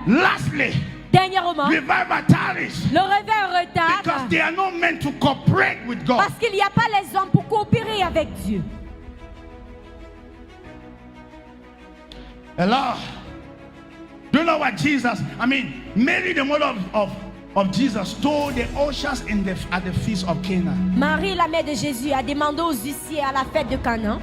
Lastly, dernièrement, revival tarries le réveil because retarde they are not meant to cooperate with God. parce qu'il n'y a pas les hommes pour coopérer avec Dieu. Hello. Do you know what Jesus, Mary, the mother of Jesus, told the ushers at the feast of Cana? Marie, la mère de Jésus, a demandé aux huissiers à la fête de Canaan.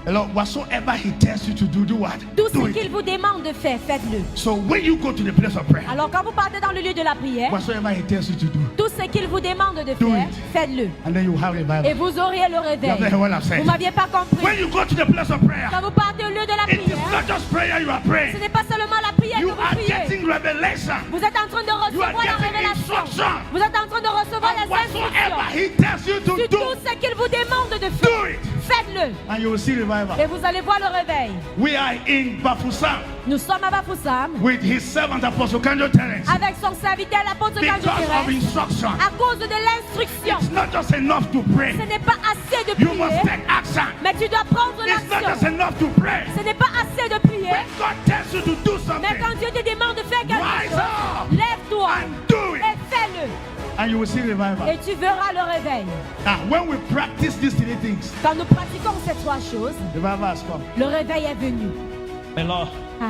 Hello, whatsoever he tells you to do what? Tout Do ce it. qu'il vous demande de faire, faites-le. So when you go to the place of prayer, Alors quand vous partez dans le lieu de la prière, whatsoever he tells you to do, tout ce qu'il vous demande de Do faire, it. faites-le. and then you have Et revival. vous auriez le You have réveil. heard what I've Vous said. m'aviez pas compris. When you go to the place of prayer, Quand vous partez au lieu de la it is prière, not just prayer you are ce praying. n'est pas seulement la prière You que vous are priez. getting revelation. Vous êtes en train de You are recevoir la getting révélation. instruction. Vous êtes en train de recevoir And les whatsoever instructions. he tells you to Sur do, tout ce qu'il vous demande de do faire, it. faites-le. And you will see revival. Et vous allez voir le réveil. We are in Bafoussam Nous sommes à Bafoussam with his servant Apostle Kanjo Terence avec son serviteur l'apôtre because of Kanjo instruction. à cause de l'instruction. It's not just enough to pray. Ce n'est pas assez de You must prier, take action. mais tu dois prendre It's not just l'action. enough to pray. Ce n'est pas assez de prier, When God tells you to do mais something, quand Dieu te demande de faire quelque rise chose, up lève-toi and do it. et fais-le. And you will see revival. Et tu verras le réveil. Now, when we practice these three things, Quand nous pratiquons ces trois choses, revival has come. le réveil est venu. Hello. Ah.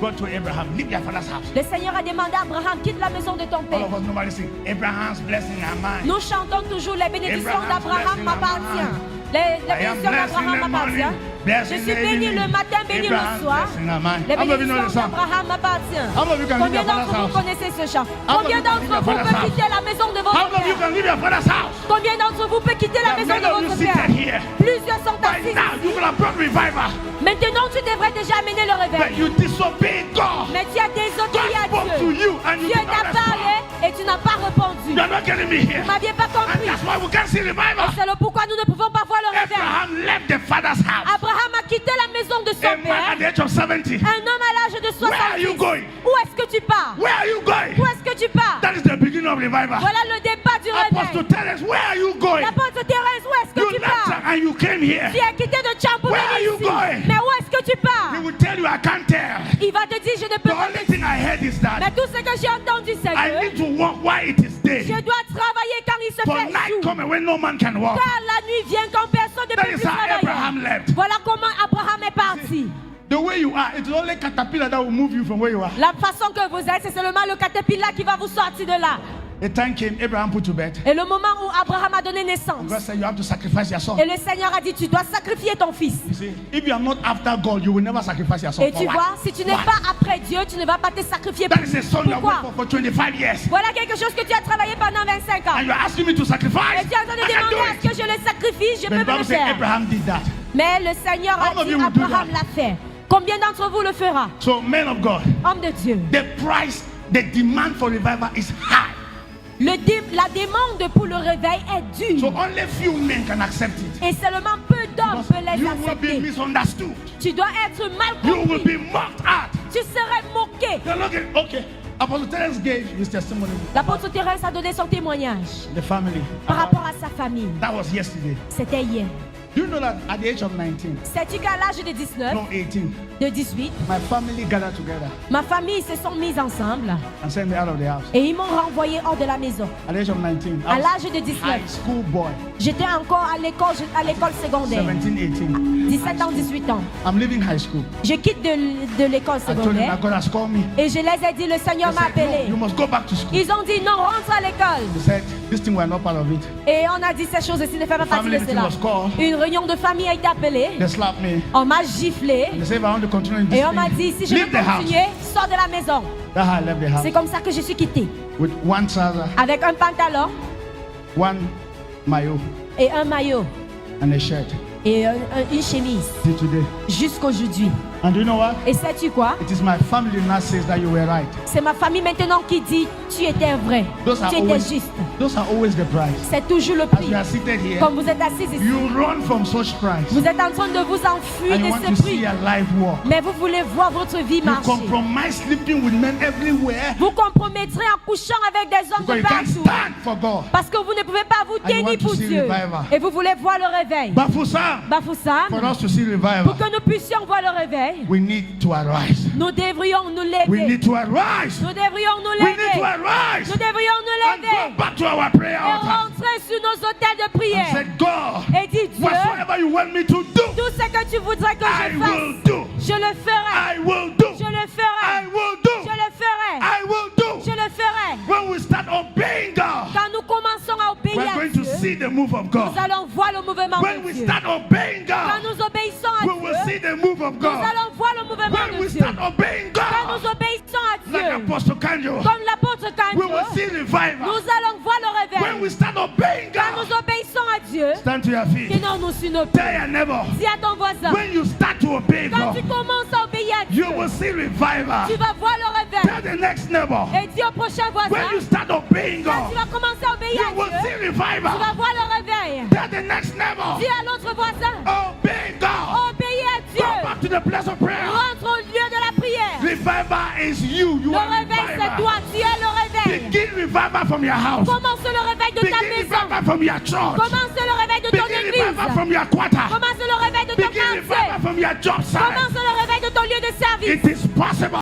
Go to Abraham. Leave your father's house. Le Seigneur a demandé à Abraham, quitte la maison de ton All père. of us normally sing, Abraham's blessing are mine. Nous chantons toujours les bénédictions Abraham's d'Abraham blessing m'appartient. are Les I am bénédictions blessed in the d'Abraham morning, m'appartiennent. blessed Je in suis the béni evening. le matin, béni le Abraham's soir. blessing are mine. Les How many of you know the bénédictions song? d'Abraham m'appartiennent. How many of you can leave Combien your father's d'entre vous house? connaissez ce chant? How Combien many of you d'entre can vous leave your peut father's quitter la maison de How votre many of you père? can leave your father's house? Combien d'entre vous peut quitter la There are maison many de of you votre seated père? here. Plusieurs sont By assis. now, you will have brought revival. Maintenant, tu devrais déjà amener le But réveil. you disobey God. Mais tu as désobéi à God spoke to Dieu. you and you Dieu did t'a not parlé respond. et tu n'as pas répondu. You are not getting me here. Vous m'aviez pas And compris. that's why we can't see revival. Et c'est le pourquoi nous ne pouvons pas voir le réveil. Abraham left the father's house. Abraham a quitté la maison de son A man at père. the age of 70. Un homme à l'âge de Where are you 70. going? Où est-ce que tu pars? Where are you going? Où est-ce que tu pars? That is the beginning of revival. Voilà le départ du Apostle réveil. Terence, where are you going? L'apôtre Thérèse, où est-ce que You tu left pars? and you came here. Tu as quitté de Tcham pour Where are venir you ici. going? Mais où est-ce que tu pars? He will tell you, I can't tell. Il va te dire, je ne The peux pas only te thing I heard is Mais that tout ce que j'ai entendu, c'est I que need to walk while it is day. je dois travailler quand il se For fait night jour. coming when no man can walk. Car la nuit vient quand personne ne That peut is plus how travailler. Abraham left. Voilà comment Abraham est parti. The way you are, it's only caterpillar that will move you from where you are. La façon que vous êtes, c'est seulement le caterpillar qui va vous sortir de là. A time came, Abraham put to bed. Et le moment où Abraham a donné naissance, God said, you have to sacrifice your son. et le Seigneur a dit, tu dois sacrifier ton fils. You see, if you are not after God, you will never sacrifice your son. Et For tu what? vois, si tu n'es Why? pas après Dieu, tu ne vas pas te sacrifier. That is a son you have Pourquoi? worked for 25 years. Voilà quelque chose que tu as travaillé pendant 25 ans. And you are asking me to sacrifice. Et tu es en train de I can demander à do ce it. que je le sacrifie, je But the peux me Bible le said faire. Abraham did that. Mais le Seigneur How a of dit, you will do Abraham that? l'a fait. Combien d'entre vous le fera? So, men of God, Homme de Dieu. the price, the demand for revival is high. La demande pour le réveil est So dure. only few men can accept it. Et seulement peu d'hommes Because peuvent les you will be accepter. misunderstood. Tu dois être mal You will compris. be mocked at. Tu serais moqué. You're looking, okay. Apostle Terence gave his testimony. L'apôtre Thérèse a donné son témoignage The family. par rapport à sa famille. That was yesterday. C'était hier. Do you know that at the age of 19, Sais-tu qu'à l'âge de 19, no 18, de 18, my family gathered together ma famille se sont mises ensemble and sent me out of the house. et ils m'ont renvoyé hors de la maison. At the age of 19, À I was l'âge de 19, high school boy, j'étais encore à l'école secondaire. 17, 18. 17 ans, 18 ans. I'm leaving high school. Je quitte de l'école I told them secondaire that God has called me. et je les ai dit, le Seigneur They m'a said, no, appelé. you must go back to school. Ils ont dit non, rentre à l'école. They said, this thing, we're not part of it. Et on a dit ces choses-ci ne fait pas The partie family de meeting cela. was called. Une réunion de famille a été appelée. They slapped me. On m'a giflé. They said, if I want to continue in this Et on m'a dit, thing, si je leave veux the house. continuer, sors de la maison. That's how I left the house. C'est comme ça que je suis quittée. With one trouser, Avec un pantalon one maillot, et un maillot and a shirt. et une chemise. Till today. Jusqu'aujourd'hui. And do you know what? Et sais-tu quoi? It is my family now says that you were right. C'est ma famille maintenant qui dit, tu étais vrai. Those are Tu étais always, juste. those are always the price. C'est toujours le As prix. you are seated here, Comme vous êtes assis ici, you run from such price. vous êtes en train de vous enfuir And you de want to ce see prix. your life walk. Mais vous voulez voir votre vie You marcher. compromise sleeping with men everywhere Vous compromettrez en couchant avec des hommes because de you can't partout. stand for God. Parce que vous ne pouvez pas vous And you want tenir to pour see Dieu. revival. Et vous voulez voir le réveil. Bafoussam, Bafoussam, for us to see revival. pour que nous puissions voir le réveil, réveil, we need to arise. nous devrions nous We lever. need to arise. Nous devrions nous We need to lever. arise Nous devrions nous and go lever back to our prayer et altar. rentrer sur nos hôtels de And prière. say, God, Et dis Dieu, whatsoever you want me to do, tout ce que tu voudrais que I je will fasse, do. je le ferai. I will do. Je le I ferai. will do. Je le ferai. I will do. Je le ferai. When we start obeying God, Quand nous commençons à obéir we're à going Dieu, to see the move of nous God. allons voir le mouvement When de we Dieu. start obeying Quand God, nous obéissons à we will see Dieu, the move of nous God. allons voir le mouvement When de we Dieu. start obeying Quand God, nous obéissons à like Dieu, Apostle Kanjo, comme l'apôtre we will Kanjo, see revival. nous allons voir le When we réveil. start obeying Quand God, nous obéissons à Dieu, stand to your feet. tenons-nous sur nos Tell pieds. your neighbor, Dis à ton voisin, when you start to obey quand tu God, commences à obéir à Dieu, you will see revival. tu vas voir le Tell réveil. the next neighbor, Et dis au prochain voisin, when you start obeying quand tu God, vas commencer à obéir you à will Dieu, see tu revival. vas voir le réveil. Tell the next neighbor, Dis à l'autre voisin, obey God. obéis à Go Dieu. back to the place of prayer. Rentre au lieu de la prière. Revival is you. You Le are réveil, c'est revival. toi. Tu es le réveil. Begin revival from your house. Commence le réveil de ta Begin maison. revival from your church. Commence le réveil de ton Begin église. revival from your quarter. Commence le réveil de ton Begin revival quartier. from your job site. Commence le réveil de ton lieu de service. It is possible.